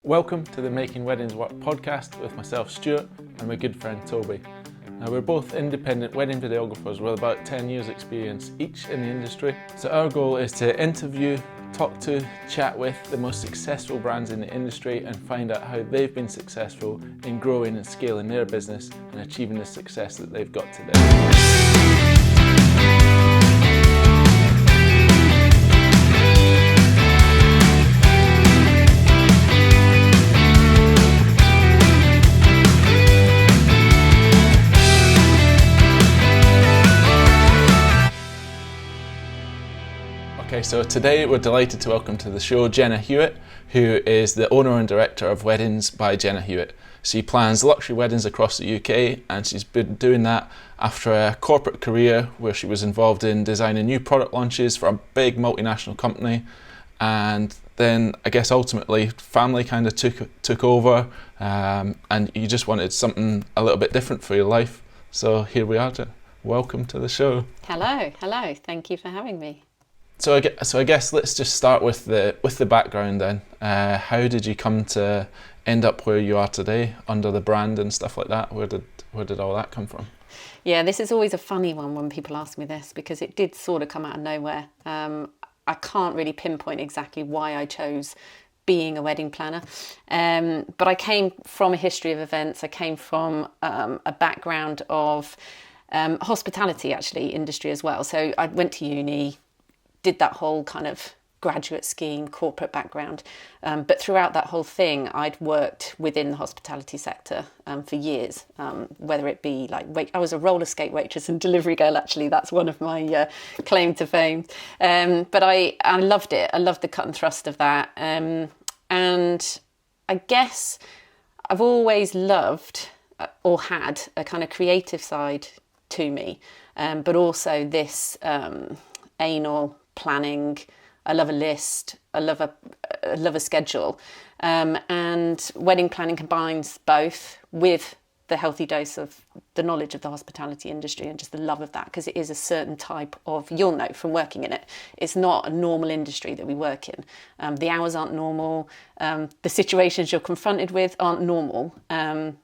Welcome to the Making Weddings Work podcast with myself, Stuart, and my good friend Toby. Now, we're both independent wedding videographers with about 10 years experience each in the industry. So our goal is to interview, talk to, chat with the most successful brands in the industry and find out how they've been successful in growing and scaling their business and achieving the success that they've got today. Okay, so today we're delighted to welcome to the show Jenna Hewitt, who is the owner and director of Weddings By Jenna Hewitt. She plans luxury weddings across the UK, and she's been doing that after a corporate career where she was involved in designing new product launches for a big multinational company. And then I guess ultimately family kind of took over, and you just wanted something a little bit different for your life. So here we are. Welcome to the show. Hello. Thank you for having me. So I guess let's just start with the background then. How did you come to end up where you are today under the brand and stuff like that? Where did all that come from? Yeah, this is always a funny one when people ask me this because it did sort of come out of nowhere. I can't really pinpoint exactly why I chose being a wedding planner, but I came from a history of events. I came from a background of hospitality, actually, industry as well. So I went to uni, did that whole kind of graduate scheme, corporate background. But throughout that whole thing, I'd worked within the hospitality sector for years, whether it be I was a roller skate waitress and delivery girl, actually. That's one of my claim to fame. But I loved it. I loved the cut and thrust of that. And I guess I've always loved or had a kind of creative side to me, but also this anal planning. I love a list. I love a schedule, and wedding planning combines both with the healthy dose of the knowledge of the hospitality industry and just the love of that, because it is a certain type of, you'll know from working in it, it's not a normal industry that we work in. The hours aren't normal. The situations you're confronted with aren't normal, and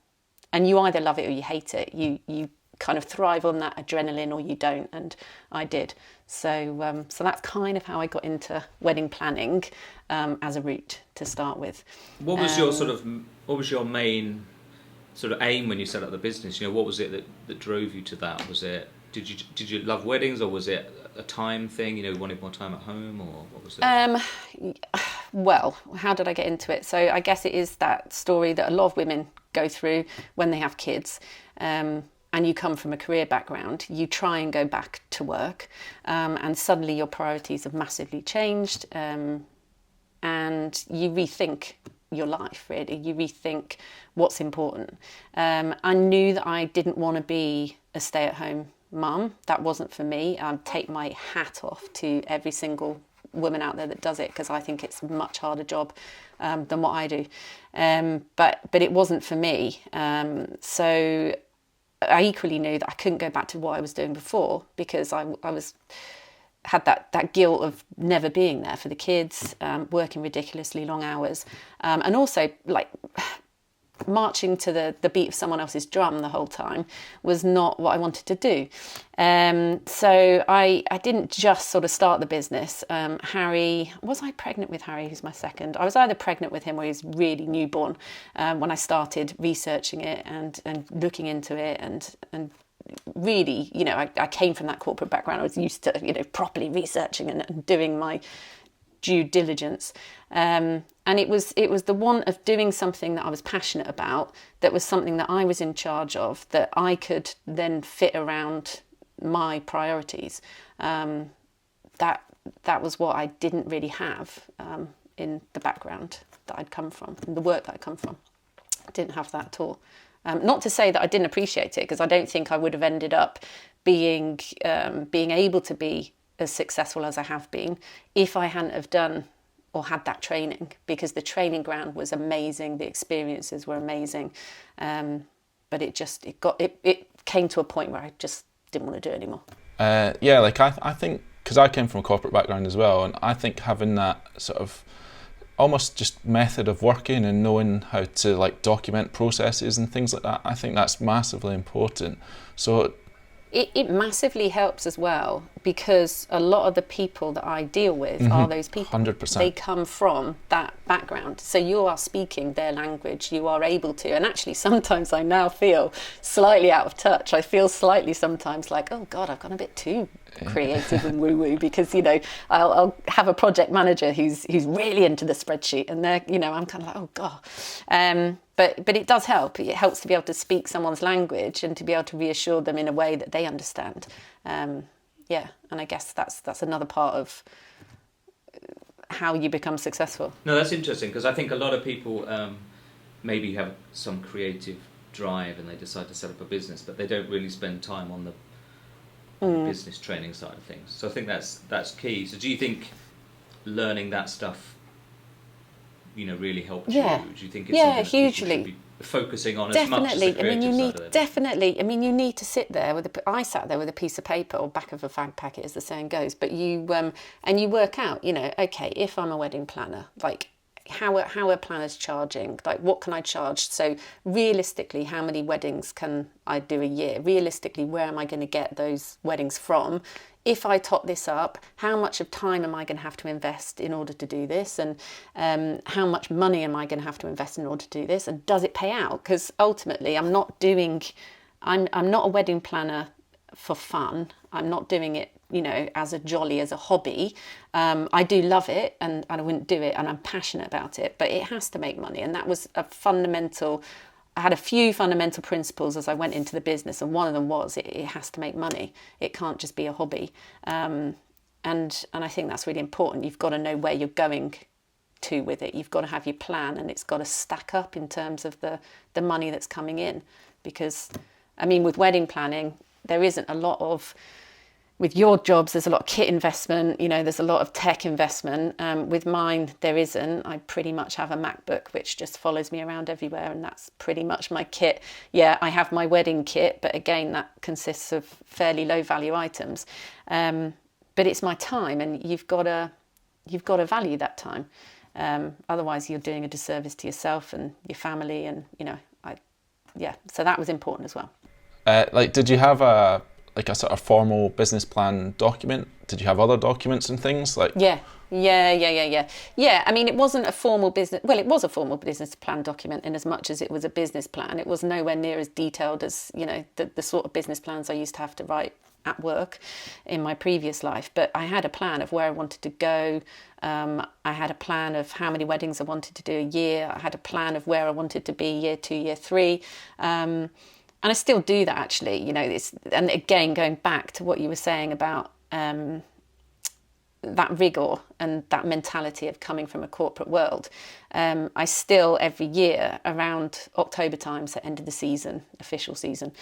you either love it or you hate it. You kind of thrive on that adrenaline or you don't, and I did. So that's kind of how I got into wedding planning as a route to start with. What was your main sort of aim when you set up the business? You know, what was it that drove you to that? Was it did you love weddings, or was it a time thing? You know, you wanted more time at home, or what was it? Well, how did I get into it? So I guess it is that story that a lot of women go through when they have kids. And you come from a career background, you try and go back to work, and suddenly your priorities have massively changed, and you rethink your life, really. You rethink what's important. I knew that I didn't want to be a stay-at-home mum. That wasn't for me. I take my hat off to every single woman out there that does it, because I think it's a much harder job than what I do. But it wasn't for me. So I equally knew that I couldn't go back to what I was doing before, because I had that guilt of never being there for the kids, working ridiculously long hours, and also marching to the beat of someone else's drum the whole time was not what I wanted to do. So I didn't just sort of start the business. Was I pregnant with Harry, who's my second? I was either pregnant with him or he was really newborn when I started researching it and looking into it and really, you know, I came from that corporate background. I was used to, you know, properly researching and doing my due diligence. And it was the want of doing something that I was passionate about, that was something that I was in charge of, that I could then fit around my priorities. That was what I didn't really have in the background that I'd come from, in the work that I'd come from. I didn't have that at all. Not to say that I didn't appreciate it, because I don't think I would have ended up being able to be as successful as I have been if I hadn't have done or had that training, because the training ground was amazing, the experiences were amazing, but it came to a point where I just didn't want to do it anymore. I think, because I came from a corporate background as well, and I think having that sort of almost just method of working and knowing how to like document processes and things like that. I think that's massively important. So it massively helps as well, because a lot of the people that I deal with are those people. 100%. They come from that background. So you are speaking their language, you are able to. And actually, sometimes I now feel slightly out of touch. I feel slightly sometimes like, oh God, I've gone a bit too creative and woo-woo, because, you know, I'll have a project manager who's really into the spreadsheet, and they're, you know, I'm kind of like, oh God. But it does help. It helps to be able to speak someone's language and to be able to reassure them in a way that they understand. And I guess that's another part of how you become successful. No, that's interesting, because I think a lot of people maybe have some creative drive and they decide to set up a business, but they don't really spend time on the business training side of things. So I think that's key. So do you think learning that stuff, you know, really helped you? Do you think it's something that hugely. people should be focusing on Definitely. as much as the creative I mean, you need to sit there I sat there with a piece of paper, or back of a fag packet, as the saying goes. But you and you work out, you know, okay, if I'm a wedding planner, like how are planners charging? Like, what can I charge? So realistically, how many weddings can I do a year? Realistically, where am I going to get those weddings from? If I top this up, how much of time am I going to have to invest in order to do this? And how much money am I going to have to invest in order to do this? And does it pay out? Because ultimately, I'm not a wedding planner for fun. I'm not doing it, you know, as a hobby. I do love it, and I wouldn't do it, and I'm passionate about it, but it has to make money. And that was I had a few fundamental principles as I went into the business, and one of them was it has to make money. It can't just be a hobby. And I think that's really important. You've got to know where you're going to with it. You've got to have your plan, and it's got to stack up in terms of the money that's coming in. Because, I mean, with wedding planning, there isn't a lot of... With your jobs, there's a lot of kit investment, you know, there's a lot of tech investment. With mine, there isn't. I pretty much have a MacBook which just follows me around everywhere, and that's pretty much my kit. Yeah, I have my wedding kit, but again, that consists of fairly low value items. But it's my time, and you've got to value that time. Otherwise, you're doing a disservice to yourself and your family, and, you know, so that was important as well. Did you have a sort of formal business plan document? Did you have other documents and things like? Yeah. I mean, it wasn't a formal business. Well, it was a formal business plan document in as much as it was a business plan. It was nowhere near as detailed as, you know, the sort of business plans I used to have to write at work in my previous life. But I had a plan of where I wanted to go. I had a plan of how many weddings I wanted to do a year. I had a plan of where I wanted to be year 2, year 3. And I still do that, actually, you know. And again, going back to what you were saying about that rigour and that mentality of coming from a corporate world, I still, every year, around October time, so end of the season, official season,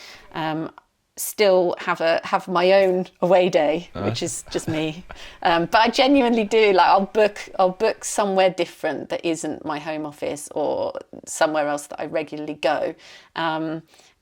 still have my own away day, which is just me. But I genuinely do, like, I'll book somewhere different that isn't my home office or somewhere else that I regularly go.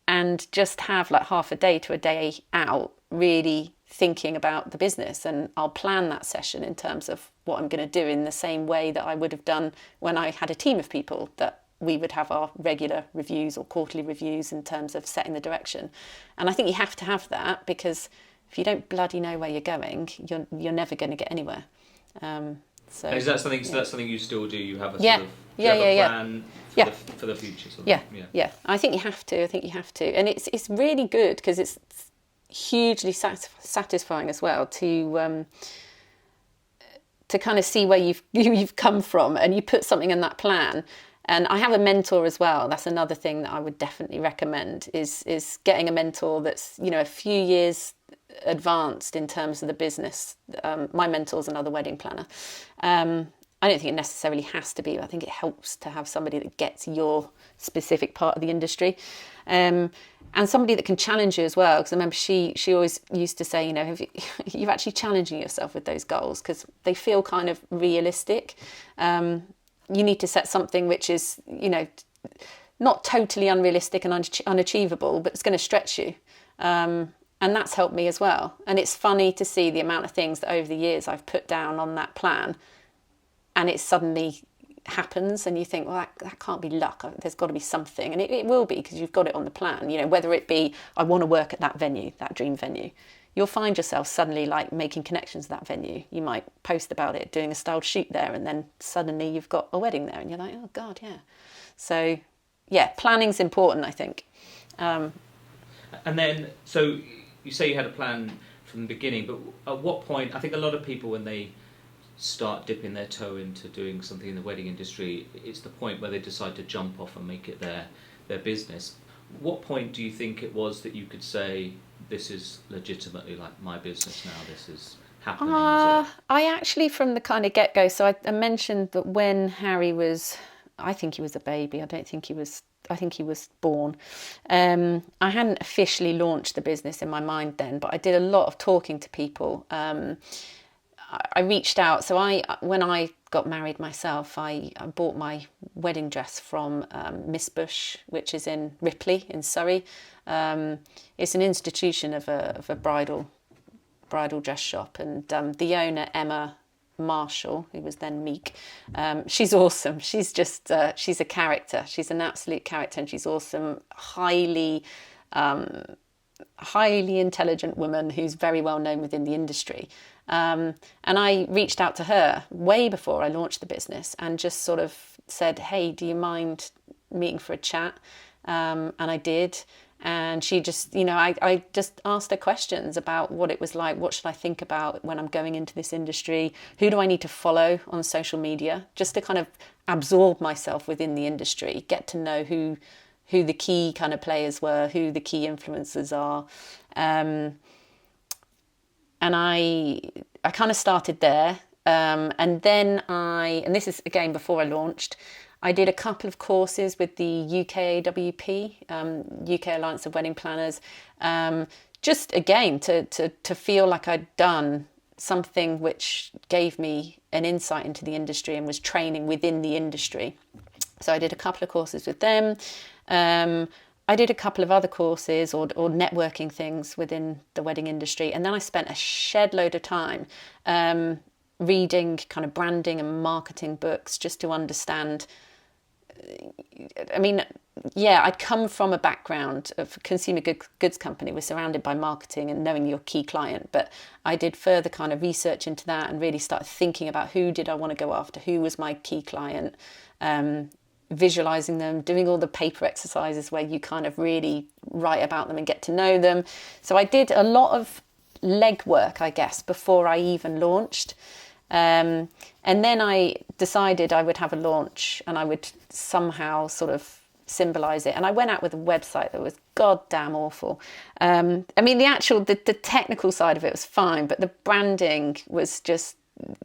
And just have like half a day to a day out really thinking about the business, and I'll plan that session in terms of what I'm going to do in the same way that I would have done when I had a team of people, that we would have our regular reviews or quarterly reviews in terms of setting the direction. And I think you have to have that, because if you don't bloody know where you're going, you're never going to get anywhere. So, and is that something? Yeah. So that's something you still do? You have a yeah. sort of plan for the future. Sort of? Yeah. I think you have to, and it's really good, because it's hugely satisfying as well to kind of see where you've come from, and you put something in that plan. And I have a mentor as well. That's another thing that I would definitely recommend is getting a mentor that's, you know, a few years advanced in terms of the business. My mentor's another wedding planner. I don't think it necessarily has to be. I think it helps to have somebody that gets your specific part of the industry, and somebody that can challenge you as well. Because I remember she always used to say, you know, you're actually challenging yourself with those goals, because they feel kind of realistic. You need to set something which is, you know, not totally unrealistic and unachievable, but it's going to stretch you. And that's helped me as well. And it's funny to see the amount of things that over the years I've put down on that plan, and it's suddenly happens and you think, well, that can't be luck, there's got to be something, and it will be, because you've got it on the plan, you know, whether it be I want to work at that venue, that dream venue, you'll find yourself suddenly like making connections to that venue. You might post about it, doing a styled shoot there, and then suddenly you've got a wedding there and you're like, oh God, yeah. So yeah, planning's important, I think. And then, so you say you had a plan from the beginning, but at what point, I think a lot of people, when they start dipping their toe into doing something in the wedding industry, it's the point where they decide to jump off and make it their business. What point do you think it was that you could say, this is legitimately like my business now, this is happening? I actually, from the kind of get-go, so I mentioned that when Harry was, I think he was a baby, I think he was born. I hadn't officially launched the business in my mind then, but I did a lot of talking to people. I reached out. So when I got married myself, I bought my wedding dress from Miss Bush, which is in Ripley in Surrey. It's an institution of a bridal dress shop, and the owner, Emma Marshall, who was then Meek, she's awesome. She's just she's a character. She's an absolute character, and she's awesome. Highly intelligent woman who's very well known within the industry. And I reached out to her way before I launched the business and just sort of said, hey, do you mind meeting for a chat? And I did. And she just, you know, I just asked her questions about what it was like. What should I think about when I'm going into this industry? Who do I need to follow on social media? Just to kind of absorb myself within the industry, get to know who the key kind of players were, who the key influencers are. And I kind of started there. And then and this is again before I launched, I did a couple of courses with the UK AWP, UK Alliance of Wedding Planners, just again to feel like I'd done something which gave me an insight into the industry and was training within the industry. So I did a couple of courses with them. I did a couple of other courses or networking things within the wedding industry. And then I spent a shed load of time reading kind of branding and marketing books just to understand. I mean, yeah, I'd come from a background of a consumer goods company. We're surrounded by marketing and knowing your key client. But I did further kind of research into that and really started thinking about who did I want to go after, who was my key client, visualizing them, doing all the paper exercises where you kind of really write about them and get to know them. So I did a lot of legwork, I guess, before I even launched. And then I decided I would have a launch and I would somehow sort of symbolize it. And I went out with a website that was goddamn awful. I mean, the technical side of it was fine, but the branding was just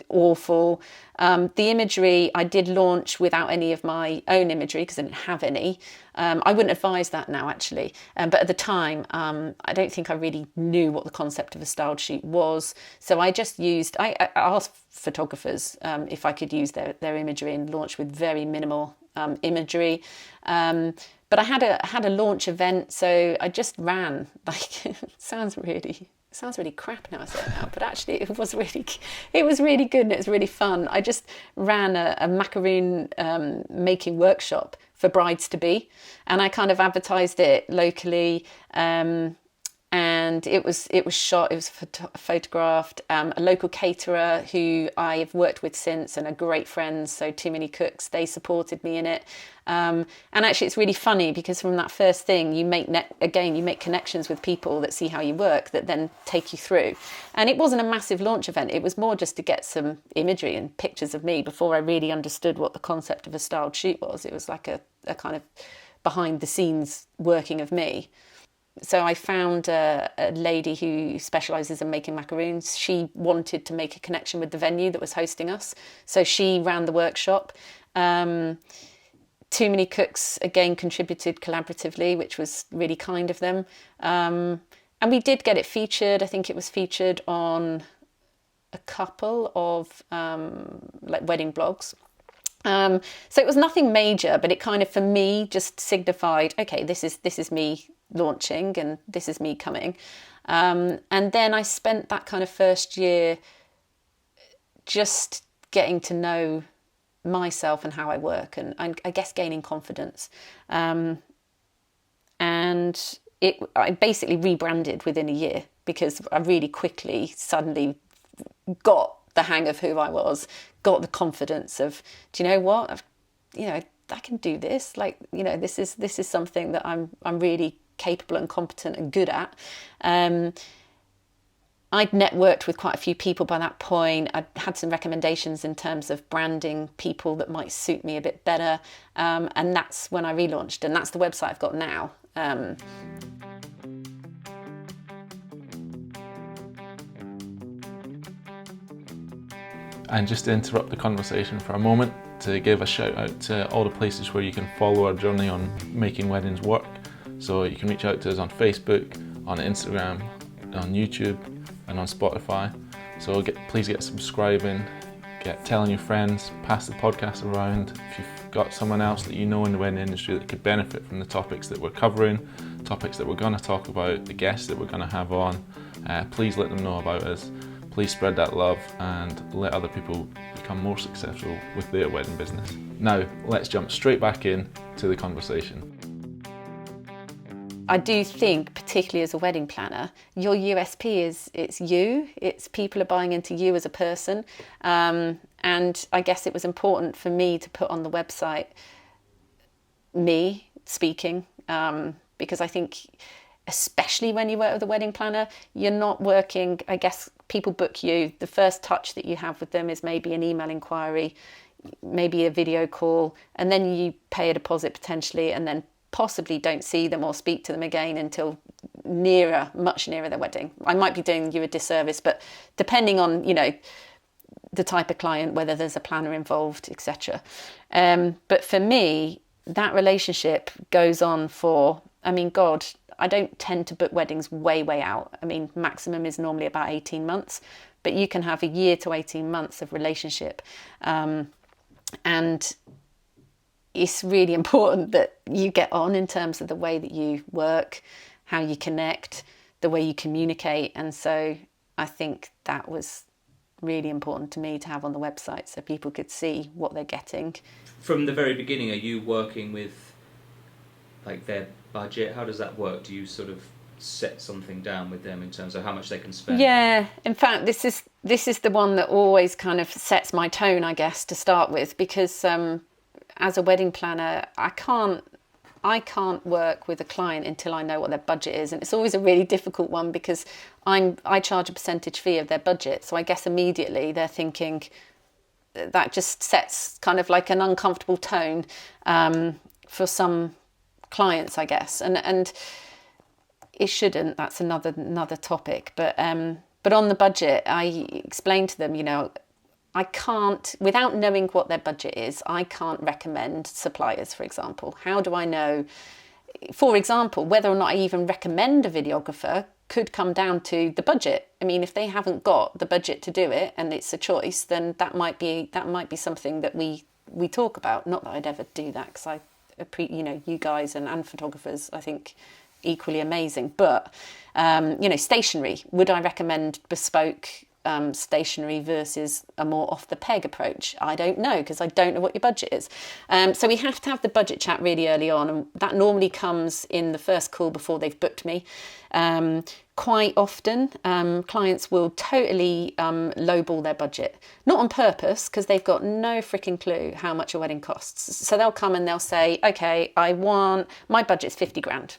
awful. The imagery, I did launch without any of my own imagery because I didn't have any. I wouldn't advise that now, actually. But at the time, I don't think I really knew what the concept of a styled shoot was. So I just I asked photographers if I could use their imagery and launch with very minimal imagery. But I had a launch event, so I just ran. Like, it sounds really crap now I say it out, but actually it was really good and it was really fun. I just ran a macaroon making workshop for brides to be, and I kind of advertised it locally. And it was shot, it was photographed. A local caterer who I've worked with since and are great friends, so Too Many Cooks, they supported me in it. And actually it's really funny because from that first thing you make connections with people that see how you work that then take you through. And it wasn't a massive launch event, it was more just to get some imagery and pictures of me before I really understood what the concept of a styled shoot was. It was like a kind of behind the scenes working of me. So I found a lady who specialises in making macaroons. She wanted to make a connection with the venue that was hosting us. So she ran the workshop. Too Many Cooks, again, contributed collaboratively, which was really kind of them. And we did get it featured. I think it was featured on a couple of like wedding blogs. So it was nothing major, but it kind of, for me, just signified, okay, this is me launching and this is me coming. And then I spent that kind of first year just getting to know myself and how I work, and I guess gaining confidence. And I basically rebranded within a year because I really quickly suddenly got the hang of who I was, got the confidence of, do you know what, I can do this. Like, this is something that I'm really capable and competent and good at. I'd networked with quite a few people by that point. I'd had some recommendations in terms of branding people that might suit me a bit better. And that's when I relaunched. And that's the website I've got now. And just to interrupt the conversation for a moment, to give a shout out to all the places where you can follow our journey on making weddings work. So you can reach out to us on Facebook, on Instagram, on YouTube, and on Spotify. So please get subscribing, get telling your friends, pass the podcast around. If you've got someone else that you know in the wedding industry that could benefit from the topics that we're covering, topics that we're going to talk about, the guests that we're going to have on, please let them know about us. Please spread that love and let other people become more successful with their wedding business. Now, let's jump straight back in to the conversation. I do think, particularly as a wedding planner, your USP is it's you. It's people are buying into you as a person. And I guess it was important for me to put on the website me speaking, because I think, especially when you work with a wedding planner, you're not working, I guess people book you. The first touch that you have with them is maybe an email inquiry, maybe a video call, and then you pay a deposit potentially, and then possibly don't see them or speak to them again until much nearer their wedding. I might be doing you a disservice, but depending on, the type of client, whether there's a planner involved, etc. But for me, that relationship goes on for, I don't tend to book weddings way out. Maximum is normally about 18 months, but you can have a year to 18 months of relationship. And it's really important that you get on in terms of the way that you work, how you connect, the way you communicate. And so I think that was really important to me to have on the website so people could see what they're getting. From the very beginning, are you working with like their budget? How does that work? Do you sort of set something down with them in terms of how much they can spend? Yeah, in fact, this is the one that always kind of sets my tone, I guess, to start with, because as a wedding planner, I can't work with a client until I know what their budget is, and it's always a really difficult one because I charge a percentage fee of their budget, so I guess immediately they're thinking that just sets kind of like an uncomfortable tone for some clients, I guess, and it shouldn't. That's another topic, but on the budget, I explained to them, I can't, without knowing what their budget is, I can't recommend suppliers, for example. How do I know, for example, whether or not I even recommend a videographer could come down to the budget. If they haven't got the budget to do it and it's a choice, then that might be something that we talk about. Not that I'd ever do that, because you guys and photographers, I think, equally amazing. But, stationery, would I recommend bespoke stationery versus a more off the peg approach? I don't know, because I don't know what your budget is. So we have to have the budget chat really early on, and that normally comes in the first call before they've booked me. Quite often, clients will totally lowball their budget, not on purpose, because they've got no freaking clue how much a wedding costs. So they'll come and they'll say, okay, my budget's 50 grand.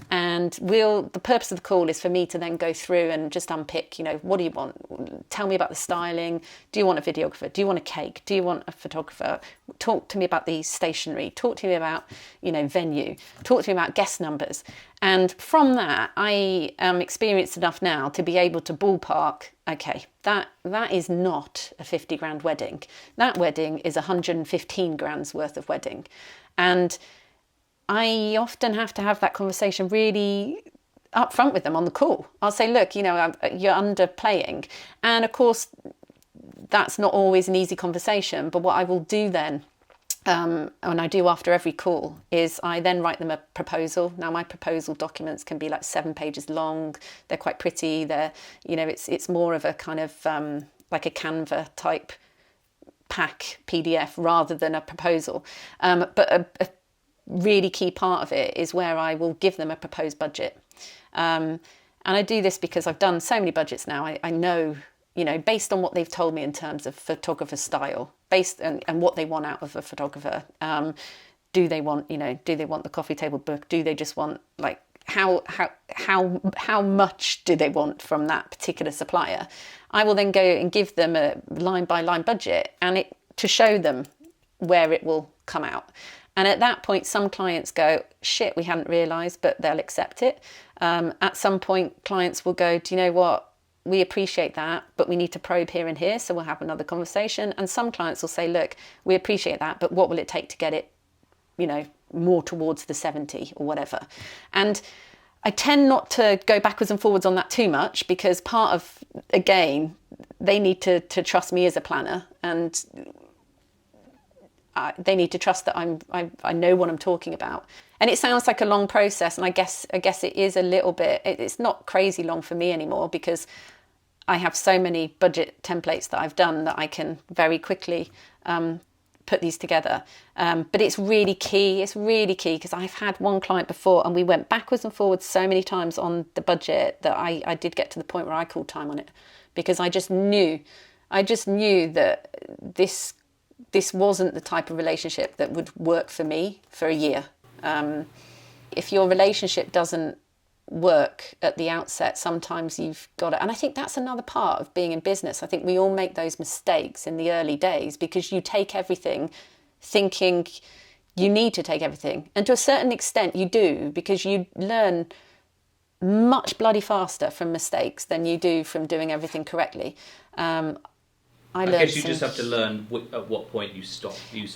And the purpose of the call is for me to then go through and just unpick, what do you want? Tell me about the styling. Do you want a videographer? Do you want a cake? Do you want a photographer? Talk to me about the stationery. Talk to me about, venue. Talk to me about guest numbers. And from that, I am experienced enough now to be able to ballpark, okay, that is not a 50 grand wedding. That wedding is 115 grand's worth of wedding. And I often have to have that conversation really upfront with them on the call. I'll say, look, you're underplaying. And of course, that's not always an easy conversation. But what I will do then, and I do after every call, is I then write them a proposal. Now, my proposal documents can be like 7 pages long. They're quite pretty. They're, it's more of a kind of like a Canva type pack PDF rather than a proposal. But a really key part of it is where I will give them a proposed budget. And I do this because I've done so many budgets now. I know, based on what they've told me in terms of photographer style, and what they want out of a photographer. Do they want the coffee table book? Do they just want how much do they want from that particular supplier? I will then go and give them a line by line budget to show them where it will come out. And at that point, some clients go, shit, we hadn't realised, but they'll accept it. At some point, clients will go, do you know what? We appreciate that, but we need to probe here and here, so we'll have another conversation. And some clients will say, look, we appreciate that, but what will it take to get it, more towards the 70 or whatever? And I tend not to go backwards and forwards on that too much, because part of, again, they need to trust me as a planner, and they need to trust that I know what I'm talking about. And it sounds like a long process, and I guess it is a little bit. It's not crazy long for me anymore, because I have so many budget templates that I've done that I can very quickly put these together. But it's really key. It's really key, because I've had one client before, and we went backwards and forwards so many times on the budget that I did get to the point where I called time on it, because I just knew that this wasn't the type of relationship that would work for me for a year. If your relationship doesn't work at the outset, sometimes you've got to, and I think that's another part of being in business. I think we all make those mistakes in the early days, because you take everything thinking you need to take everything. And to a certain extent you do, because you learn much bloody faster from mistakes than you do from doing everything correctly. I guess you just have to learn at what point you stop.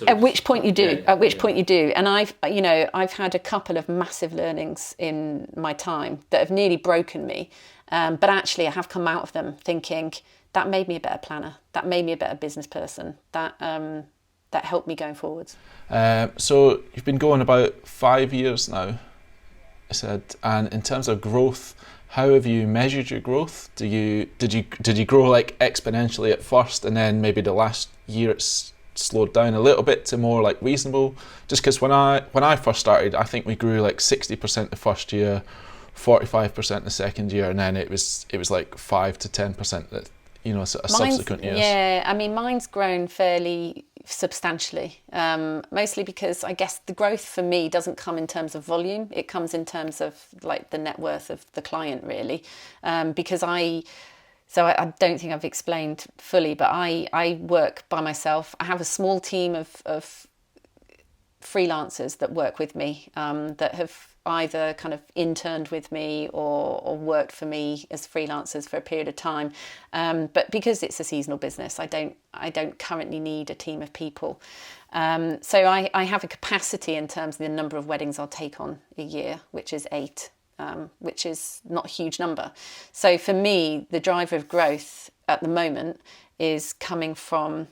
At which point you do. And I've had a couple of massive learnings in my time that have nearly broken me. But actually I have come out of them thinking that made me a better planner. That made me a better business person. That helped me going forwards. So you've been going about 5 years now, I said, and in terms of growth, how have you measured your growth? Did you grow like exponentially at first, and then maybe the last year it's slowed down a little bit to more like reasonable? Just because when I first started, I think we grew like 60% the first year, 45% the second year, and then it was like 5 to 10% that subsequent years. Yeah, I mean, mine's grown fairly substantially, mostly because I guess the growth for me doesn't come in terms of volume. It comes in terms of like the net worth of the client, really, because I don't think I've explained fully, but I work by myself. I have a small team of freelancers that work with me, that have either kind of interned with me or worked for me as freelancers for a period of time. But because it's a seasonal business, I don't currently need a team of people. So I have a capacity in terms of the number of weddings I'll take on a year, which is 8, which is not a huge number. So for me, the driver of growth at the moment is coming from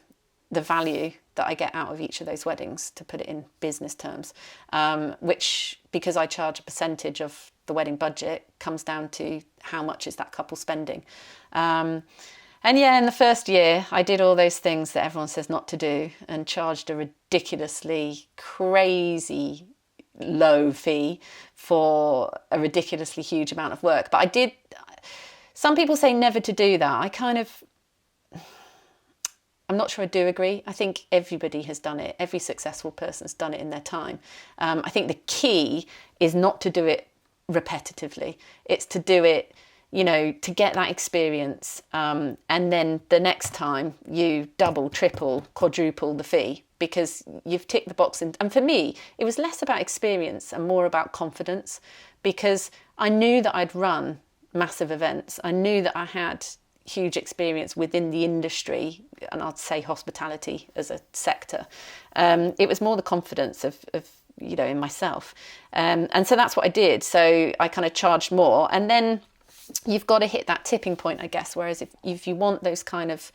the value that I get out of each of those weddings, to put it in business terms, which, because I charge a percentage of the wedding budget, comes down to how much is that couple spending. And yeah, in the first year, I did all those things that everyone says not to do, and charged a ridiculously crazy low fee for a ridiculously huge amount of work. But I did. Some people say never to do that. I'm not sure I do agree. I think everybody has done it. Every successful person's done it in their time. I think the key is not to do it repetitively. It's to do it, to get that experience. And then the next time you double, triple, quadruple the fee, because you've ticked the box. And for me, it was less about experience and more about confidence, because I knew that I'd run massive events. I knew that I had huge experience within the industry, and I'd say hospitality as a sector. It was more the confidence of in myself, and so that's what I did. So I kind of charged more, and then you've got to hit that tipping point, I guess. Whereas if you want those clients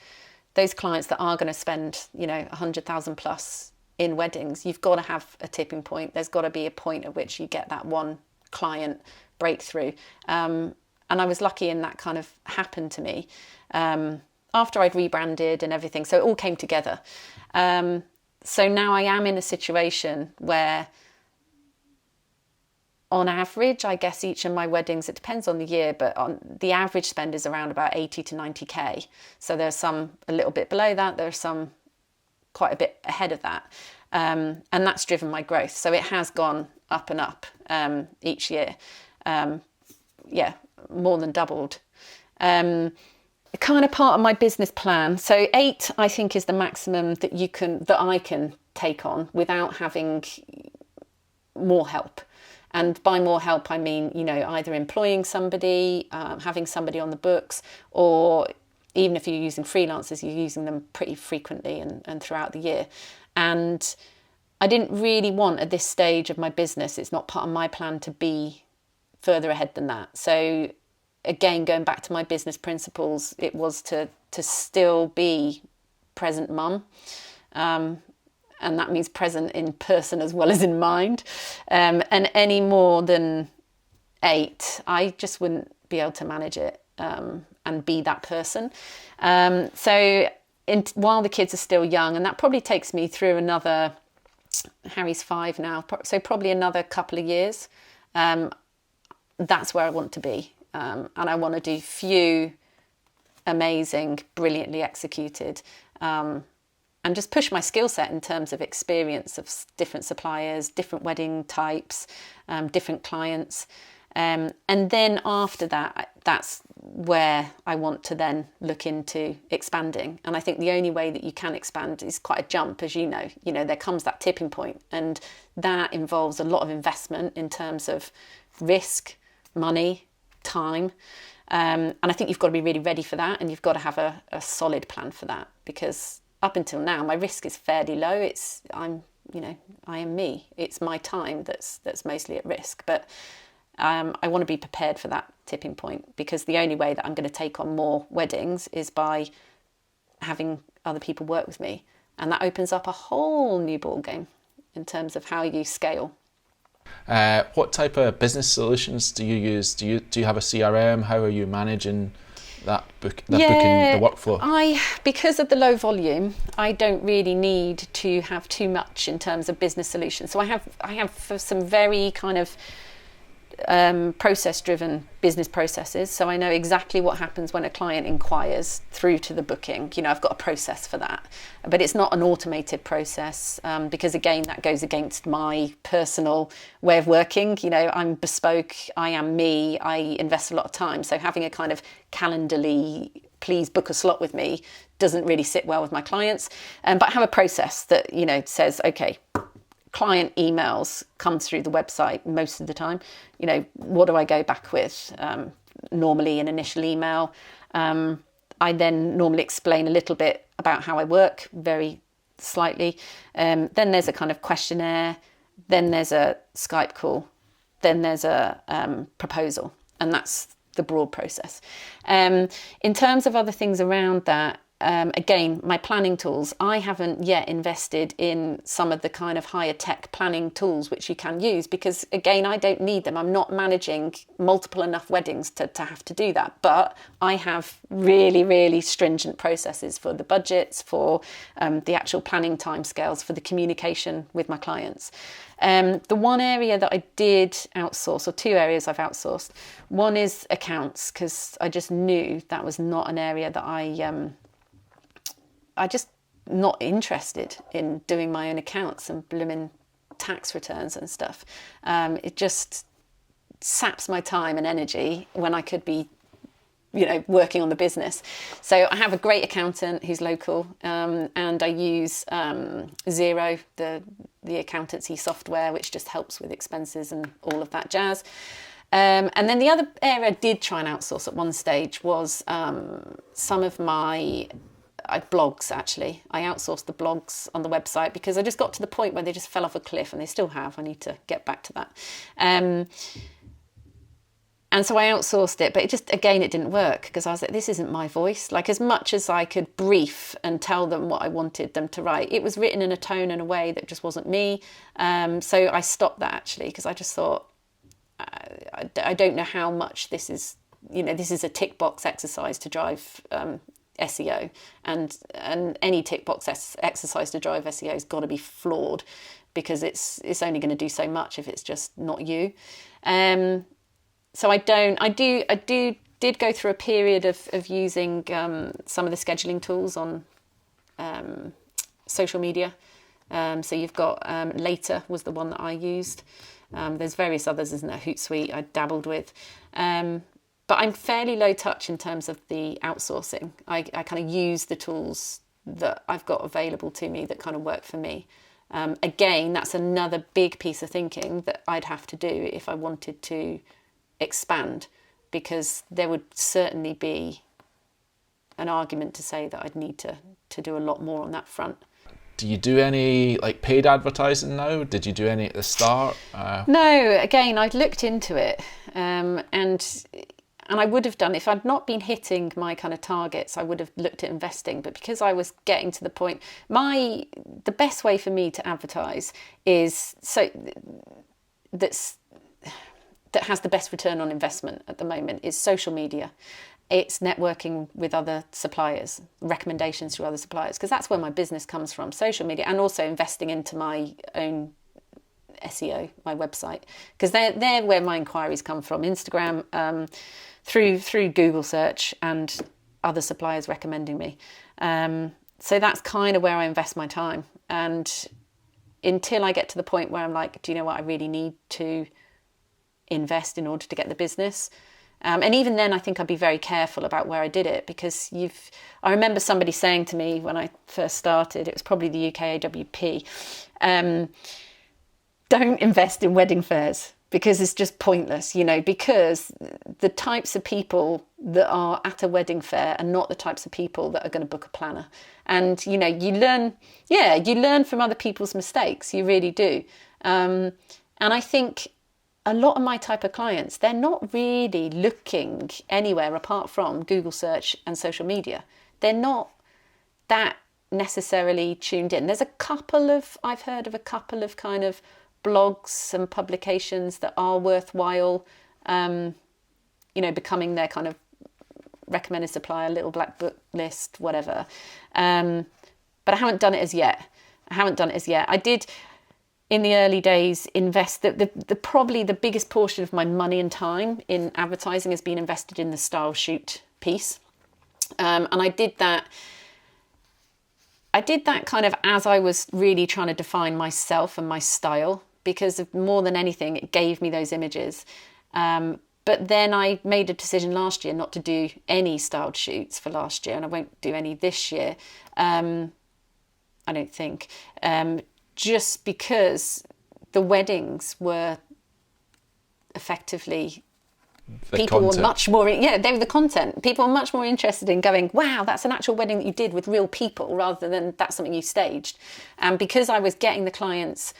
that are going to spend 100,000 plus in weddings, you've got to have a tipping point. There's got to be a point at which you get that one client breakthrough. And I was lucky in that kind of happened to me. after I'd rebranded and everything. So it all came together. So now I am in a situation where, on average, I guess each of my weddings, it depends on the year, but on the average spend is around about 80 to 90k. So there's some a little bit below that. There's some quite a bit ahead of that. And that's driven my growth. So it has gone up and up each year. More than doubled. Kind of part of my business plan. So 8, I think, is the maximum that I can take on without having more help. And by more help, I mean, either employing somebody, having somebody on the books, or even if you're using freelancers, you're using them pretty frequently and throughout the year. And I didn't really want, at this stage of my business, it's not part of my plan to be further ahead than that. So again, going back to my business principles, it was to still be present mum. And that means present in person as well as in mind. And any more than 8, I just wouldn't be able to manage it and be that person. While the kids are still young, and that probably takes me through another, Harry's 5 now, so probably another couple of years, that's where I want to be. And I want to do few amazing, brilliantly executed, and just push my skill set in terms of experience of different suppliers, different wedding types, different clients. And then after that, that's where I want to then look into expanding. And I think the only way that you can expand is quite a jump, as you know. There comes that tipping point, and that involves a lot of investment in terms of risk, money, time. And I think you've got to be really ready for that, and you've got to have a solid plan for that, because up until now, my risk is fairly low. I am me. It's my time that's mostly at risk. But I want to be prepared for that tipping point, because the only way that I'm going to take on more weddings is by having other people work with me. And that opens up a whole new ball game in terms of how you scale. What type of business solutions do you use? Do you have a CRM? How are you managing that booking, the workflow? Because of the low volume, I don't really need to have too much in terms of business solutions. So I have some very kind of process-driven business processes. So I know exactly what happens when a client inquires through to the booking. I've got a process for that, but it's not an automated process, because again, that goes against my personal way of working. I'm bespoke. I am me. I invest a lot of time. So having a kind of calendarly, please book a slot with me, doesn't really sit well with my clients. But I have a process that, says, okay, client emails come through the website most of the time. What do I go back with? Normally an initial email. I then normally explain a little bit about how I work, very slightly. Then there's a kind of questionnaire. Then there's a Skype call. Then there's a proposal. And that's the broad process. In terms of other things around that, again, my planning tools, I haven't yet invested in some of the kind of higher tech planning tools which you can use, because again, I don't need them. I'm not managing multiple enough weddings to have to do that. But I have really, really stringent processes for the budgets, for the actual planning timescales, for the communication with my clients. The one area that I did outsource, or 2 areas I've outsourced, one is accounts, because I just knew that was not an area that I just not interested in doing my own accounts and blooming tax returns and stuff. It just saps my time and energy when I could be, working on the business. So I have a great accountant who's local, and I use Xero, the accountancy software, which just helps with expenses and all of that jazz. And then the other area I did try and outsource at one stage was some of my blogs. Actually, I outsourced the blogs on the website, because I just got to the point where they just fell off a cliff, and they still have. I need to get back to that. And so I outsourced it, but it didn't work, because I was like, this isn't my voice. Like, as much as I could brief and tell them what I wanted them to write, it was written in a tone and a way that just wasn't me. So I stopped that, actually, because I just thought, I don't know how much this is a tick box exercise to drive SEO, and any tick box exercise to drive SEO has got to be flawed, because it's only going to do so much if it's just not you. So I did go through a period of using some of the scheduling tools on social media. So you've got Later was the one that I used. There's various others, isn't there? Hootsuite I dabbled with. But I'm fairly low touch in terms of the outsourcing. I kind of use the tools that I've got available to me that kind of work for me. Again, that's another big piece of thinking that I'd have to do if I wanted to expand, because there would certainly be an argument to say that I'd need to do a lot more on that front. Do you do any like paid advertising now? Did you do any at the start? No, again, I'd looked into it, and I would have done, if I'd not been hitting my kind of targets, I would have looked at investing. But because I was getting to the point, the best way for me to advertise is that has the best return on investment at the moment is social media. It's networking with other suppliers, recommendations to other suppliers, because that's where my business comes from, social media, and also investing into my own SEO, my website, because they're where my inquiries come from. Instagram, through Google search and other suppliers recommending me. So that's kind of where I invest my time. And until I get to the point where I'm like, do you know what, I really need to invest in order to get the business. And even then, I think I'd be very careful about where I did it, because I remember somebody saying to me when I first started, it was probably the UK AWP, don't invest in wedding fairs, because it's just pointless, because the types of people that are at a wedding fair are not the types of people that are going to book a planner. And, you learn from other people's mistakes, you really do. And I think a lot of my type of clients, they're not really looking anywhere apart from Google search and social media. They're not that necessarily tuned in. I've heard of a couple of kind of blogs and publications that are worthwhile, becoming their kind of recommended supplier, little black book list, whatever. But I haven't done it as yet. I did, in the early days, invest probably the biggest portion of my money and time in advertising has been invested in the style shoot piece. And I did that kind of as I was really trying to define myself and my style, because more than anything, it gave me those images. But then I made a decision last year not to do any styled shoots for last year, and I won't do any this year, I don't think, just because the weddings were effectively... They were much more, they were the content. People were much more interested in going, wow, that's an actual wedding that you did with real people, rather than that's something you staged. And because I was getting the clients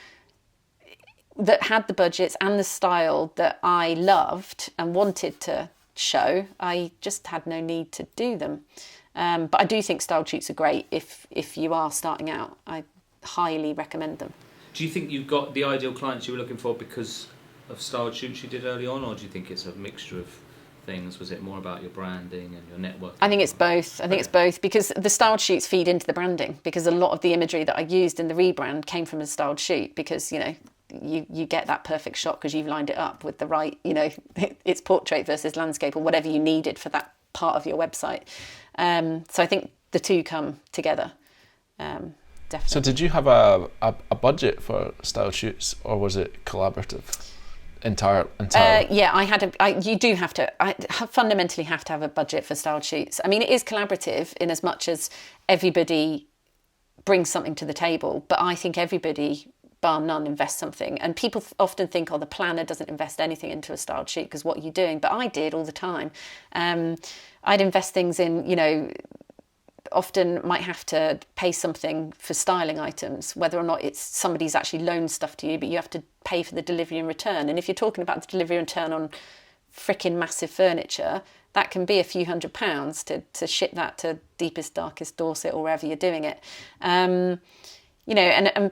that had the budgets and the style that I loved and wanted to show, I just had no need to do them. But I do think style shoots are great if you are starting out. I highly recommend them. Do you think you got the ideal clients you were looking for because of styled shoots you did early on, or do you think it's a mixture of things? Was it more about your branding and your network? I think it's both. It's both, because the styled shoots feed into the branding, because a lot of the imagery that I used in the rebrand came from a styled shoot, because you get that perfect shot because you've lined it up with the right, it's portrait versus landscape or whatever you needed for that part of your website. So I think the two come together. Definitely. So did you have a budget for style shoots, or was it collaborative? Entire. Yeah, you do have to. I fundamentally have to have a budget for style shoots. I mean, it is collaborative in as much as everybody brings something to the table, but I think everybody, bar none, invests something. And people often think, the planner doesn't invest anything into a styled shoot because what are you doing? But I did all the time. I'd invest things in, often might have to pay something for styling items, whether or not it's somebody's actually loaned stuff to you, but you have to pay for the delivery and return. And if you're talking about the delivery and return on frickin' massive furniture, that can be a few £100s to ship that to deepest, darkest Dorset or wherever you're doing it. And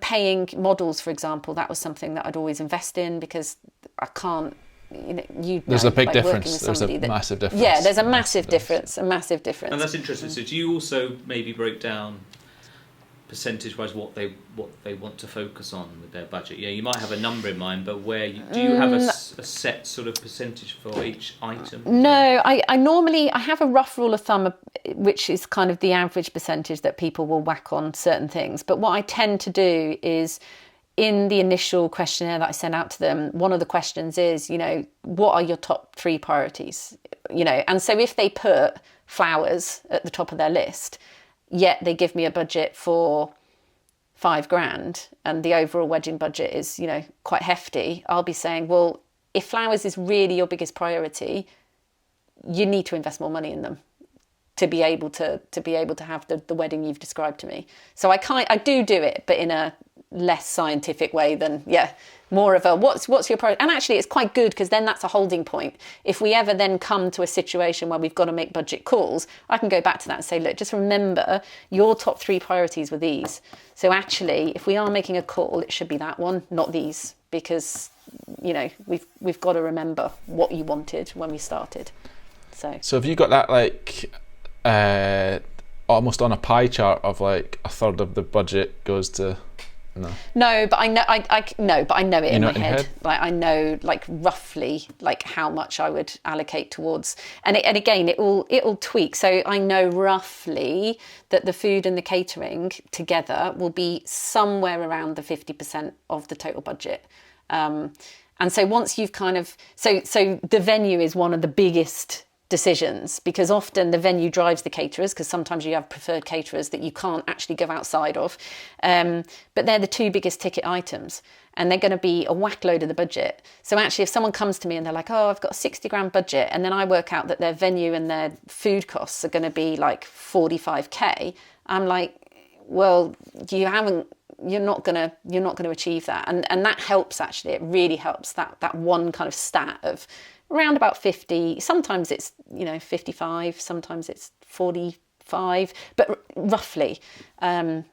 paying models, for example, that was something that I'd always invest in, because I can't There's a big like, difference. There's a massive difference. Yeah, there's a massive difference. And that's interesting. So do you also maybe break down percentage-wise what they want to focus on with their budget? You might have a number in mind, but do you have a set sort of percentage for each item? No, I normally have a rough rule of thumb, which is kind of the average percentage that people will whack on certain things. But what I tend to do is, in the initial questionnaire that I send out to them, one of the questions is, what are your top 3 priorities? And so if they put flowers at the top of their list, yet they give me a budget for $5,000 and the overall wedding budget is, quite hefty, I'll be saying, well, if flowers is really your biggest priority, you need to invest more money in them to be able to have the wedding you've described to me. So I do it, but in a less scientific way than, more of a what's your priority. And actually it's quite good, because then that's a holding point. If we ever then come to a situation where we've got to make budget calls, I can go back to that and say, look, just remember your top 3 priorities were these. So actually, if we are making a call, it should be that one, not these, because we've got to remember what you wanted when we started. So have you got that like almost on a pie chart of like a third of the budget goes to? No, but I know. But I know it in my head. Like I know, like roughly, like how much I would allocate towards. And again, it will tweak. So I know roughly that the food and the catering together will be somewhere around the 50% of the total budget. And so once you've kind of so the venue is one of the biggest decisions, because often the venue drives the caterers, because sometimes you have preferred caterers that you can't actually go outside of, but they're the 2 biggest ticket items, and they're going to be a whack load of the budget. So actually, if someone comes to me and they're like, oh, I've got a 60 grand budget, and then I work out that their venue and their food costs are going to be like 45k, I'm like, well, you're not going to achieve that. And that helps, actually. It really helps, that one kind of stat of around about 50, sometimes it's 55, sometimes it's 45, but roughly, then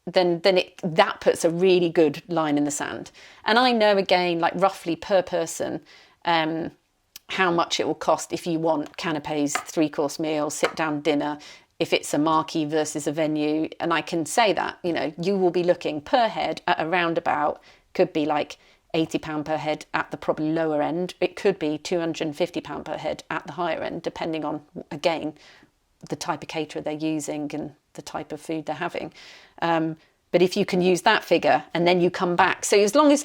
that puts a really good line in the sand. And I know, again, like roughly per person, how much it will cost if you want canapes, 3-course meal, sit down dinner, if it's a marquee versus a venue. And I can say that you will be looking per head at around about, could be like £80 per head at the probably lower end. It could be £250 per head at the higher end, depending on, again, the type of caterer they're using and the type of food they're having. But if you can use that figure and then you come back, so as long as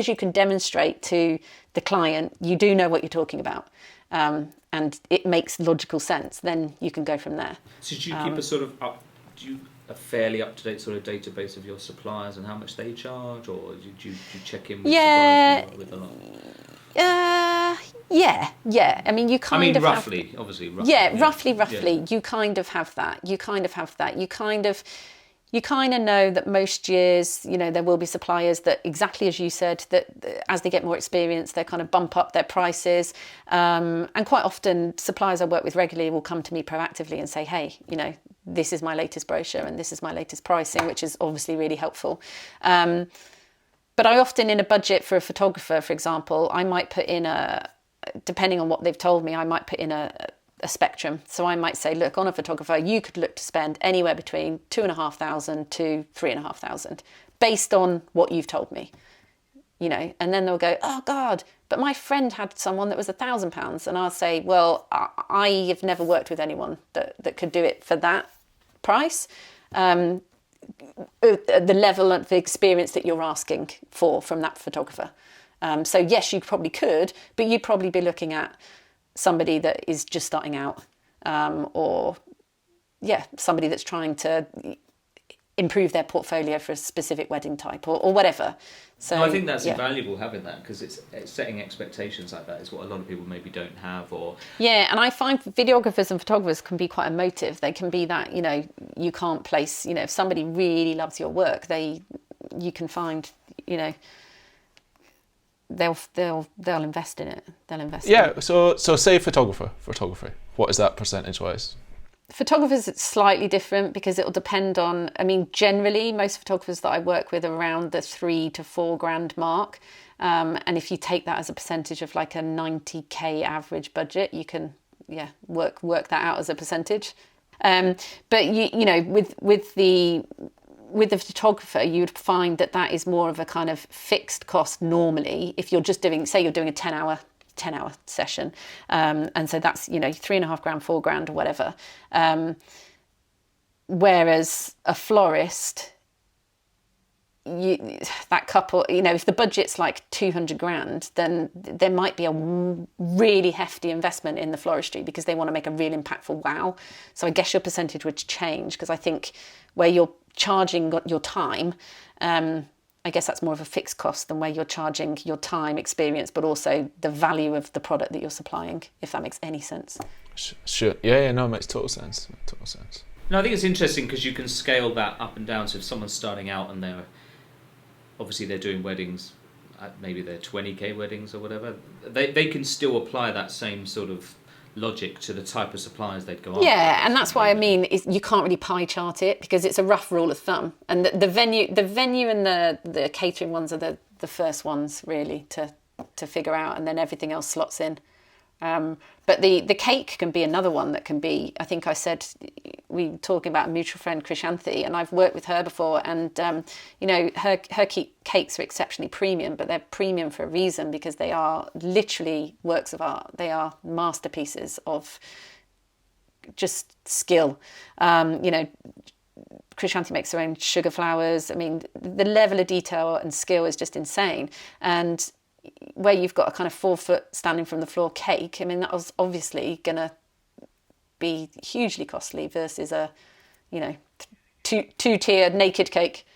you can demonstrate to the client you do know what you're talking about, and it makes logical sense, then you can go from there. So do you keep a fairly up-to-date sort of database of your suppliers and how much they charge, or do you check in with suppliers with a lot? Yeah. I mean, roughly, obviously. Roughly, yeah, roughly. Yeah. You kind of have that. You kind of know that most years, there will be suppliers that, exactly as you said, that as they get more experience, they kind of bump up their prices. And quite often, suppliers I work with regularly will come to me proactively and say, hey, this is my latest brochure and this is my latest pricing, which is obviously really helpful. But I often, in a budget for a photographer, for example, I might put in depending on what they've told me, I might put in a spectrum. So I might say, look, on a photographer, you could look to spend anywhere between £2,500 to £3,500 based on what you've told me, and then they'll go, oh God, but my friend had someone that was £1,000. And I'll say, well, I have never worked with anyone that could do it for that price. The level of experience that you're asking for from that photographer. So yes, you probably could, but you'd probably be looking at somebody that is just starting out, or somebody that's trying to improve their portfolio for a specific wedding type or whatever. So I think that's invaluable, having that, because it's setting expectations like that is what a lot of people maybe don't have. And I find videographers and photographers can be quite emotive. They can be that, you can't place, if somebody really loves your work, you can find, they'll invest in it. They'll invest in it. So say photography. What is that percentage wise? Photographers, it's slightly different because it'll depend on, I mean, generally most photographers that I work with are around the 3 to 4 grand mark. And if you take that as a percentage of like a 90k average budget, you can, work that out as a percentage. But you know, with the photographer, you would find that is more of a kind of fixed cost normally. If you're just doing, say you're doing a 10 hour session, and so that's, you know, 3.5 grand, 4 grand or whatever. Whereas a florist, that couple, you know, if the budget's like 200 grand, then there might be a really hefty investment in the floristry because they want to make a real impactful wow. So I guess your percentage would change, because I think where you're charging your time, I guess that's more of a fixed cost than where you're charging your time, experience, but also the value of the product that you're supplying, if that makes any sense. Sure. Yeah, no, it makes total sense. No, I think it's interesting because you can scale that up and down. So if someone's starting out and they're doing weddings, maybe they're 20k weddings or whatever, they can still apply that same sort of logic to the type of suppliers they'd go after. Yeah, and that's why I mean you can't really pie chart it, because it's a rough rule of thumb. And the venue and the catering ones are the first ones really to figure out, and then everything else slots in. But the cake can be another one that can be, I think I said, we were talking about a mutual friend, Krishanthi, and I've worked with her before, and you know, her cakes are exceptionally premium, but they're premium for a reason, because they are literally works of art. They are masterpieces of just skill. You know, Krishanthi makes her own sugar flowers. I mean, the level of detail and skill is just insane. And where you've got a kind of 4 foot standing from the floor cake, I mean, that was obviously going to be hugely costly versus a, you know, two-tier naked cake.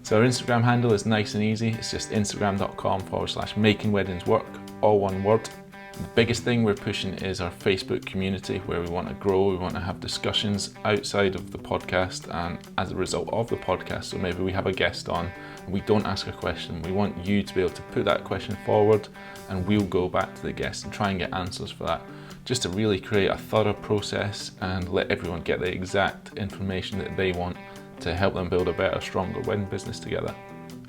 So our Instagram handle is nice and easy. It's just instagram.com/MakingWeddingsWork, all one word. The biggest thing we're pushing is our Facebook community, where we want to grow, we want to have discussions outside of the podcast and as a result of the podcast. So maybe we have a guest on and we don't ask a question. We want you to be able to put that question forward, and we'll go back to the guest and try and get answers for that, just to really create a thorough process and let everyone get the exact information that they want to help them build a better, stronger wedding business together.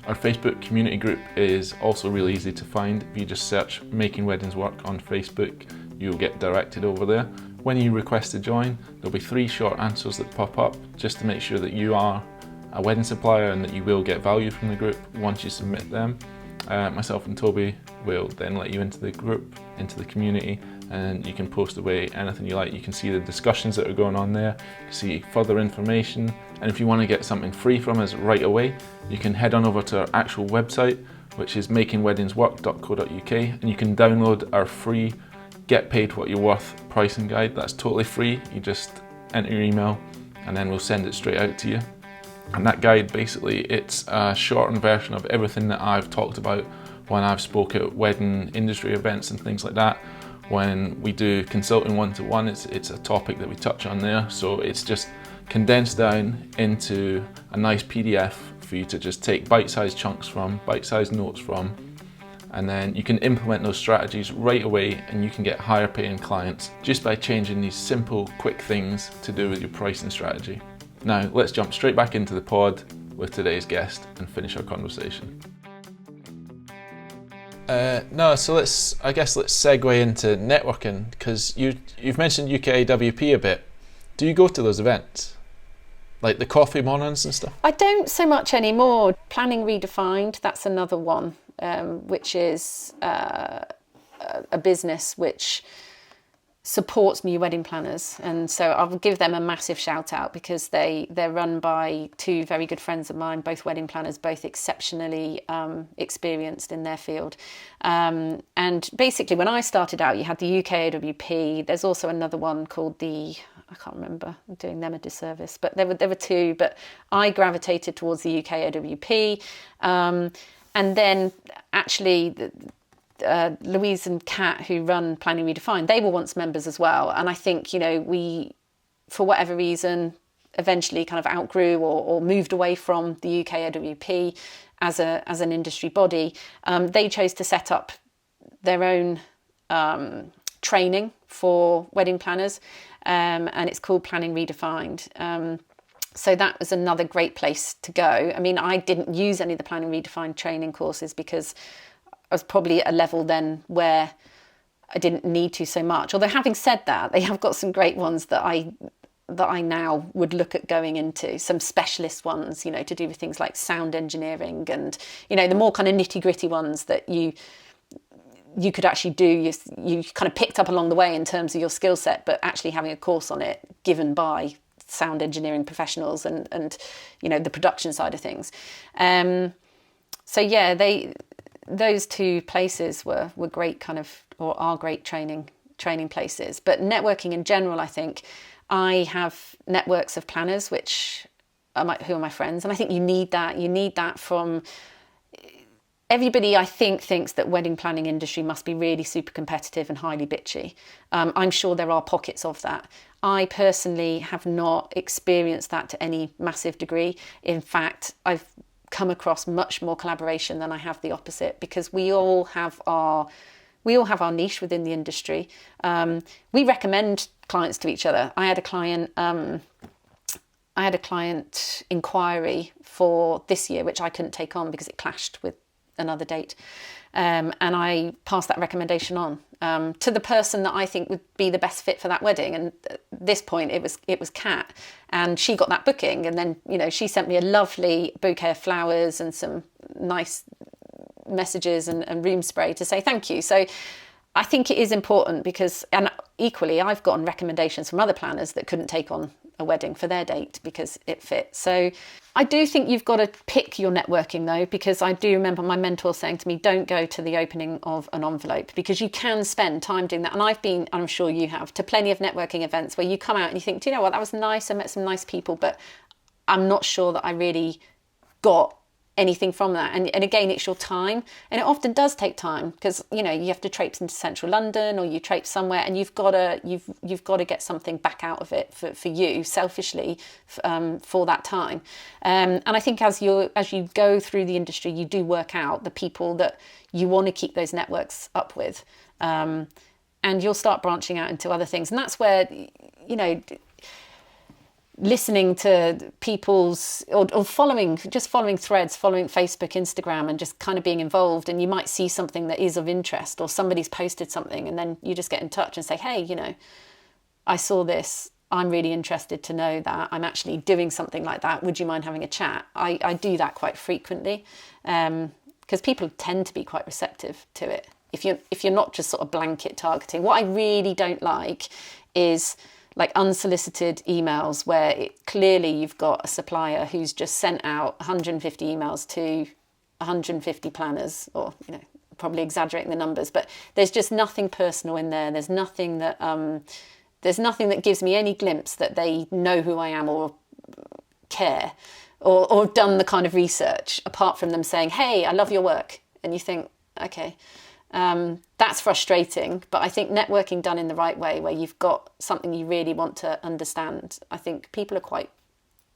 Our Facebook community group is also really easy to find. If you just search Making Weddings Work on Facebook, you'll get directed over there. When you request to join, there'll be 3 short answers that pop up just to make sure that you are a wedding supplier and that you will get value from the group once you submit them. Myself and Toby will then let you into the group, into the community, and you can post away anything you like. You can see the discussions that are going on there, you can see further information, and if you want to get something free from us right away, you can head on over to our actual website, which is makingweddingswork.co.uk, and you can download our free Get Paid What You're Worth pricing guide. That's totally free. You just enter your email and then we'll send it straight out to you. And that guide, basically, it's a shortened version of everything that I've talked about when I've spoke at wedding industry events and things like that. When we do consulting one-to-one, it's a topic that we touch on there. So it's just condensed down into a nice PDF for you to just take bite-sized chunks from, bite-sized notes from, and then you can implement those strategies right away, and you can get higher paying clients just by changing these simple, quick things to do with your pricing strategy. Now, let's jump straight back into the pod with today's guest and finish our conversation. So let's segue into networking, because you've mentioned UKAWP a bit. Do you go to those events? Like the coffee mornings and stuff? I don't so much anymore. Planning Redefined, that's another one, which is a business which supports new wedding planners, and so I'll give them a massive shout out, because they're run by 2 very good friends of mine, both wedding planners, both exceptionally experienced in their field. And basically, when I started out, you had the UKAWP. There's also another one called I can't remember, I'm doing them a disservice, but there were 2, but I gravitated towards the UKAWP. And then actually Louise and Kat, who run Planning Redefined, they were once members as well. And I think, you know, we, for whatever reason, eventually kind of outgrew or moved away from the UK AWP as an industry body, they chose to set up their own training for wedding planners, and it's called Planning Redefined. So that was another great place to go. I mean, I didn't use any of the Planning Redefined training courses because I was probably at a level then where I didn't need to so much. Although having said that, they have got some great ones that I now would look at going into, some specialist ones, to do with things like sound engineering and, the more kind of nitty gritty ones that you could actually do, you kind of picked up along the way in terms of your skill set, but actually having a course on it given by sound engineering professionals and the production side of things. So yeah, those two places were great kind of, or are great training places. But networking in general, I think, I have networks of planners, who are my friends. And I think you need that. You need that from everybody. I think thinks that wedding planning industry must be really super competitive and highly bitchy. I'm sure there are pockets of that. I personally have not experienced that to any massive degree. In fact, I've come across much more collaboration than I have the opposite, because we all have our niche within the industry. We recommend clients to each other. I had a client inquiry for this year, which I couldn't take on because it clashed with another date. And I passed that recommendation on to the person that I think would be the best fit for that wedding. And at this point, it was Kat, and she got that booking. And then, she sent me a lovely bouquet of flowers and some nice messages and room spray to say thank you. So I think it is important because, and equally, I've gotten recommendations from other planners that couldn't take on a wedding for their date because it fit. So I do think you've got to pick your networking though, because I do remember my mentor saying to me, don't go to the opening of an envelope, because you can spend time doing that. And I've been, I'm sure you have, to plenty of networking events where you come out and you think, do you know what, that was nice, I met some nice people, but I'm not sure that I really got anything from that. And again, it's your time, and it often does take time, because you have to traipse into central London, or you traipse somewhere, and you've got to get something back out of it for you selfishly for that time. And I think as you go through the industry, you do work out the people that you want to keep those networks up with, and you'll start branching out into other things. And that's where listening to people's or following threads, following Facebook, Instagram, and just kind of being involved, and you might see something that is of interest, or somebody's posted something, and then you just get in touch and say, hey, I saw this, I'm really interested to know that I'm actually doing something like that, would you mind having a chat? I do that quite frequently, because people tend to be quite receptive to it if you're not just sort of blanket targeting. What I really don't like is like unsolicited emails where clearly you've got a supplier who's just sent out 150 emails to 150 planners, or probably exaggerating the numbers, but there's just nothing personal in there. There's nothing that gives me any glimpse that they know who I am or care or have done the kind of research, apart from them saying, hey, I love your work. And you think, okay. That's frustrating, but I think networking done in the right way, where you've got something you really want to understand, I think people are quite,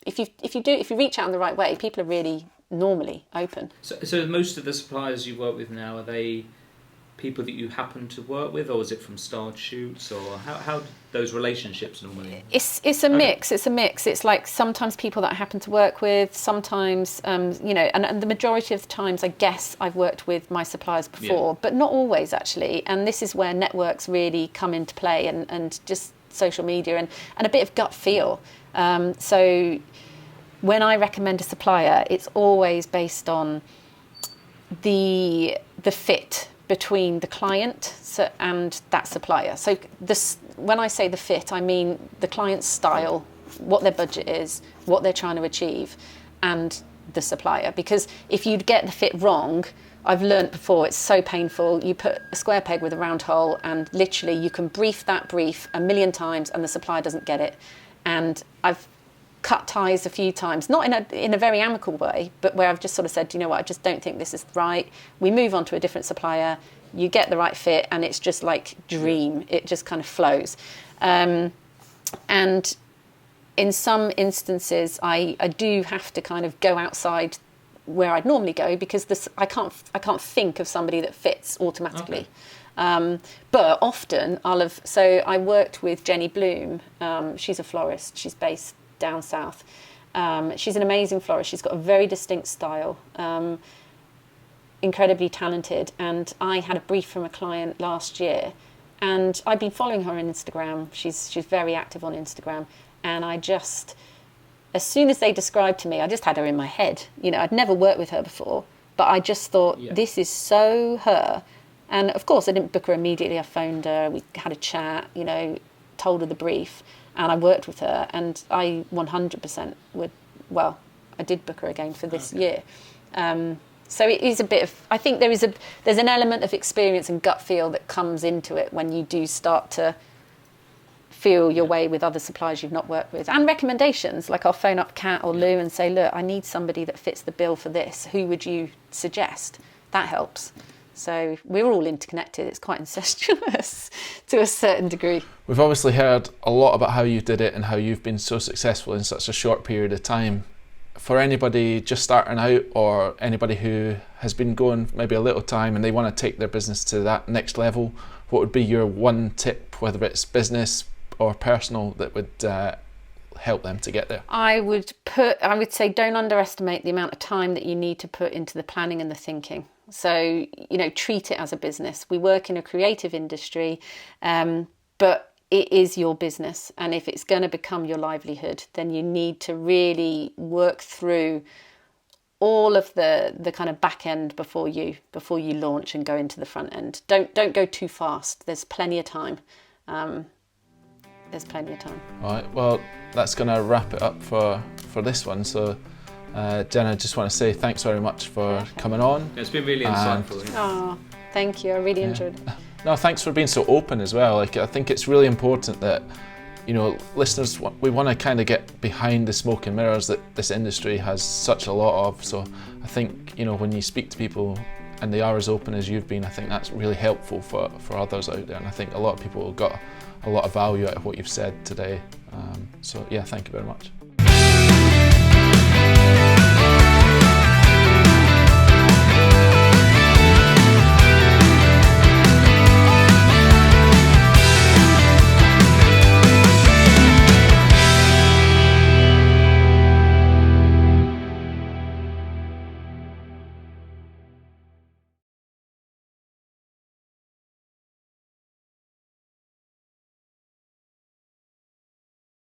if you reach out in the right way, people are really normally open. So most of the suppliers you work with now, are they people that you happen to work with, or is it from starred shoots, or how those relationships normally? It's a mix. It's a mix. It's like sometimes people that I happen to work with, sometimes and the majority of the times I guess I've worked with my suppliers before, but not always actually. And this is where networks really come into play, and just social media and a bit of gut feel. So when I recommend a supplier, it's always based on the fit between the client and that supplier. So when I say the fit, I mean the client's style, what their budget is, what they're trying to achieve, and the supplier. Because if you get the fit wrong, I've learnt before, it's so painful. You put a square peg with a round hole, and literally you can brief that brief a million times and the supplier doesn't get it. And I've cut ties a few times, not in a very amicable way, but where I've just sort of said, you know what, I just don't think this is right. We move on to a different supplier, you get the right fit, and it's just like dream. It just kind of flows. And in some instances, I do have to kind of go outside where I'd normally go, because I can't think of somebody that fits automatically. Okay. But often so I worked with Jenny Bloom. She's a florist. She's based down south. She's an amazing florist. She's got a very distinct style, incredibly talented. And I had a brief from a client last year, and I've been following her on Instagram. She's very active on Instagram. And as soon as they described to me, I just had her in my head. You know, I'd never worked with her before, but I just thought, this is so her. And of course, I didn't book her immediately. I phoned her, we had a chat, you know, told her the brief, and I worked with her, and I 100% I did book her again for this year. So it is a bit of, I think there's an element of experience and gut feel that comes into it when you do start to feel your way with other suppliers you've not worked with, and recommendations. Like, I'll phone up Kat or Lou and say, look, I need somebody that fits the bill for this. Who would you suggest? That helps. So we're all interconnected. It's quite incestuous to a certain degree. We've obviously heard a lot about how you did it and how you've been so successful in such a short period of time. For anybody just starting out, or anybody who has been going maybe a little time and they want to take their business to that next level, what would be your one tip, whether it's business or personal, that would help them to get there? I would say don't underestimate the amount of time that you need to put into the planning and the thinking. So, you know, treat it as a business. We work in a creative industry, but it is your business. And if it's going to become your livelihood, then you need to really work through all of the kind of back end before you launch and go into the front end. Don't go too fast. There's plenty of time. There's plenty of time. All right, well, that's going to wrap it up for this one. So, Jenna, I just want to say thanks very much for coming on. It's been really insightful. Oh, thank you. I really enjoyed it. No, thanks for being so open as well. Like, I think it's really important that, you know, listeners, we want to kind of get behind the smoke and mirrors that this industry has such a lot of. So I think, you know, when you speak to people and they are as open as you've been, I think that's really helpful for others out there. And I think a lot of people got a lot of value out of what you've said today. So yeah, thank you very much.